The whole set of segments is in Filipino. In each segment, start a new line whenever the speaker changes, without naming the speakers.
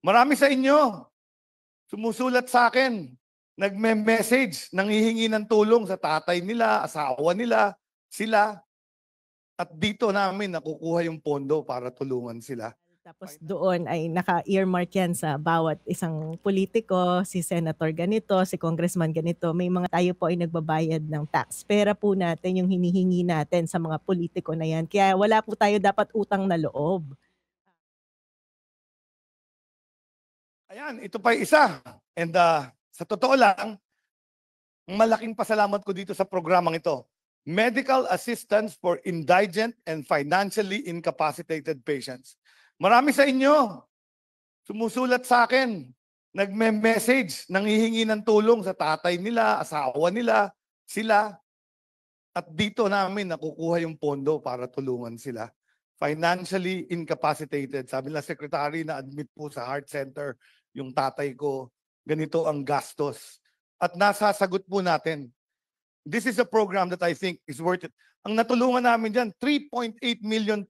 Marami sa inyo sumusulat sa akin, nagme-message, nanghihingi ng tulong sa tatay nila, asawa nila, sila. At dito namin nakukuha yung pondo para tulungan sila.
Tapos doon ay naka-earmark yan sa bawat isang politiko, si senator ganito, si congressman ganito. May mga tayo po ay nagbabayad ng tax. Pera po natin yung hinihingi natin sa mga politiko na yan. Kaya wala po tayo dapat utang na loob.
Ayan, ito pa yung isa. And sa totoo lang, malaking pasalamat ko dito sa programang ito. Medical Assistance for Indigent and Financially Incapacitated Patients. Marami sa inyo sumusulat sa akin, nagme-message, nanghihingi ng tulong sa tatay nila, asawa nila, sila. At dito namin nakukuha yung pondo para tulungan sila. Financially incapacitated. Sabi ng secretary na admit po sa heart center yung tatay ko, ganito ang gastos. At nasasagot po natin. This is a program that I think is worth it. Ang natulungan namin dyan, 3.8 million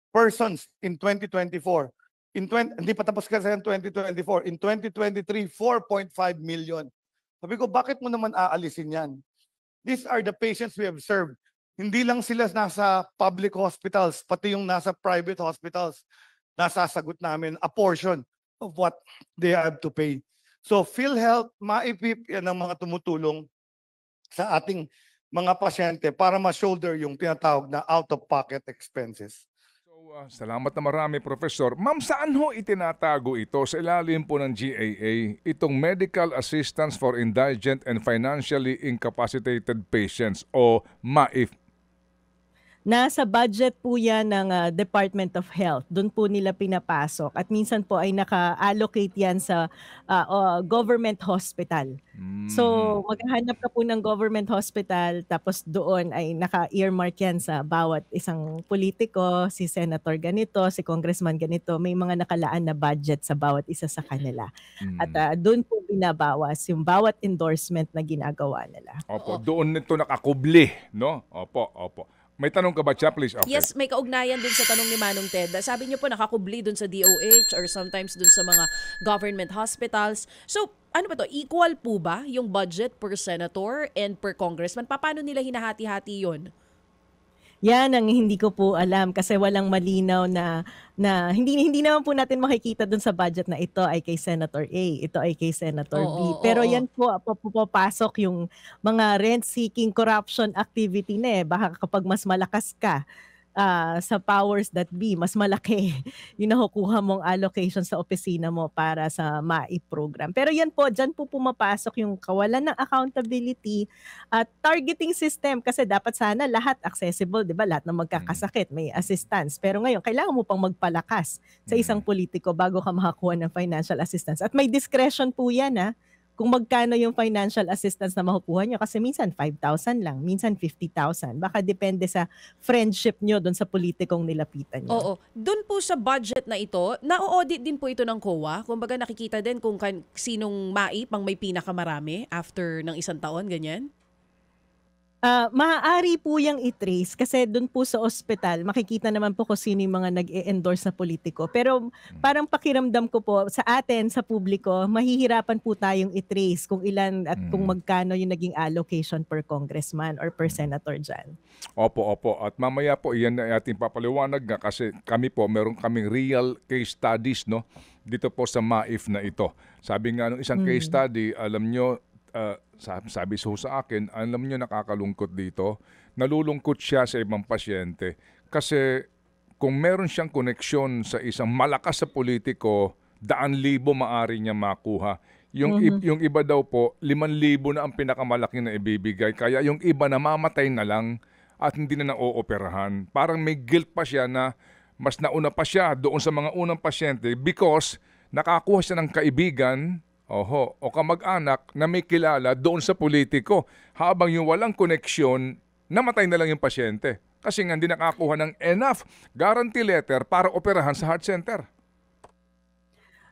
persons in 2024. Hindi pa tapos kasi yung 2024. In 2023, 4.5 million. Sabi ko, bakit mo naman aalisin yan? These are the patients we have served. Hindi lang sila nasa public hospitals, pati yung nasa private hospitals, nasasagot namin a portion of what they have to pay. So PhilHealth, MaIPIP, yan ang mga tumutulong sa ating mga pasyente para ma-shoulder yung tinatawag na out-of-pocket expenses.
Salamat na marami, Professor. Ma'am, saan ho itinatago ito sa ilalim po ng GAA, itong Medical Assistance for Indigent and Financially Incapacitated Patients o MAIF?
Nasa budget po yan ng Department of Health. Doon po nila pinapasok. At minsan po ay naka-allocate yan sa government hospital. So maghahanap ka po ng government hospital, tapos doon ay naka-earmark yan sa bawat isang politiko, si senator ganito, si congressman ganito. May mga nakalaan na budget sa bawat isa sa kanila. At doon po binabawas yung bawat endorsement na ginagawa nila.
Opo, doon nito nakakubli, no? Opo. May tanong ka ba, Cha, please? Okay.
Yes, may kaugnayan din sa tanong ni Manong Ted. Sabi niyo po nakakubli dun sa DOH or sometimes dun sa mga government hospitals. So, ano ba to? Equal po ba yung budget per senator and per congressman? Paano nila hinahati-hati yun?
Yan ang hindi ko po alam kasi walang malinaw na hindi naman po natin makikita dun sa budget na ito ay kay Senator A, ito ay kay Senator B. Pero yan po papasok yung mga rent-seeking corruption activity na baka kapag mas malakas ka sa powers that be, mas malaki yung nakukuha mong allocation sa opisina mo para sa MAIP program. Pero yan po, dyan po pumapasok yung kawalan ng accountability at targeting system kasi dapat sana lahat accessible, di ba? Lahat ng magkakasakit, may assistance. Pero ngayon, kailangan mo pang magpalakas sa isang politiko bago ka makakuha ng financial assistance. At may discretion po yan kung magkano yung financial assistance na makukuha nyo. Kasi minsan 5,000 lang, minsan 50,000. Baka depende sa friendship nyo doon sa politikong nilapitan nyo.
Oo. Doon po sa budget na ito, na-audit din po ito ng COA. Kumbaga nakikita din kung sinong MAIP ang may pinakamarami after ng isang taon, ganyan?
Maaari po yung i-trace kasi doon po sa ospital, makikita naman po kung sino yung mga nag-e-endorse na politiko. Pero parang pakiramdam ko po, sa atin, sa publiko, mahihirapan po tayong i-trace kung ilan at kung magkano yung naging allocation per congressman or per senator dyan.
Opo. At mamaya po, iyan na ating papaliwanag nga kasi kami po, meron kaming real case studies, no? Dito po sa MAIF na ito. Sabi nga nung isang case study, alam nyo, sabi sa akin, alam nyo nakakalungkot dito, nalulungkot siya sa ibang pasyente kasi kung meron siyang koneksyon sa isang malakas sa politiko, 100,000 maari niya makuha. Yung iba daw po, 5,000 na ang pinakamalaki na ibibigay. Kaya yung iba namamatay na lang at hindi na na-ooperahan. Parang may guilt pa siya na mas nauna pa siya doon sa mga unang pasyente because nakakuha siya ng kaibigan o kamag-anak na may kilala doon sa politiko. Habang yung walang koneksyon, namatay na lang yung pasyente. Kasi nga hindi nakakuha ng enough guarantee letter para operahan sa heart center.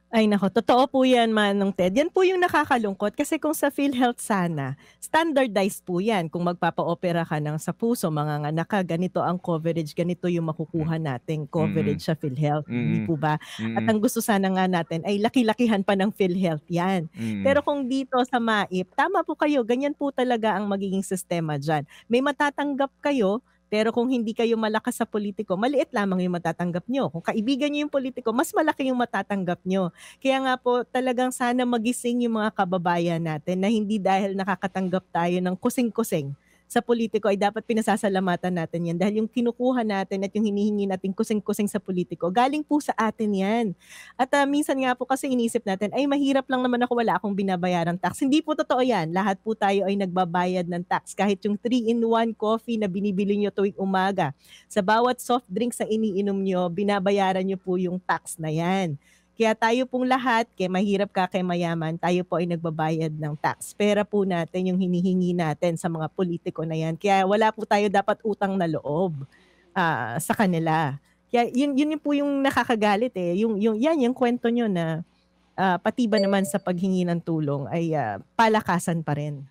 Ay naku, totoo po yan Manong Ted. Yan po yung nakakalungkot kasi kung sa PhilHealth sana, standardized po yan. Kung magpapa-opera ka ng sa puso, manganganak ka, ganito ang coverage, ganito yung makukuha nating
Mm.
coverage sa PhilHealth. Hindi
Mm.
po ba? At
Mm.
ang gusto sana nga natin ay laki-lakihan pa ng PhilHealth yan.
Mm.
Pero kung dito sa MAIP, tama po kayo, ganyan po talaga ang magiging sistema dyan. May matatanggap kayo, pero kung hindi kayo malakas sa politiko, maliit lamang yung matatanggap nyo. Kung kaibigan nyo yung politiko, mas malaki yung matatanggap nyo. Kaya nga po talagang sana magising yung mga kababayan natin na hindi dahil nakakatanggap tayo ng kusing-kusing sa politiko ay dapat pinasasalamatan natin yan dahil yung kinukuha natin at yung hinihingi natin kusing-kusing sa politiko, galing po sa atin yan. At minsan nga po kasi inisip natin, ay mahirap lang naman ako, wala akong binabayarang tax. Hindi po totoo yan. Lahat po tayo ay nagbabayad ng tax. Kahit yung 3-in-1 coffee na binibili nyo tuwing umaga, sa bawat soft drinks na iniinom nyo, binabayaran nyo po yung tax na yan. Kaya tayo pong lahat, kay mahirap ka kay mayaman, tayo po ay nagbabayad ng tax. Pera po natin yung hinihingi natin sa mga politiko na yan. Kaya wala po tayo dapat utang na loob sa kanila. Kaya yun po yung nakakagalit eh. Yung kwento nyo na pati ba naman sa paghingi ng tulong ay palakasan pa rin.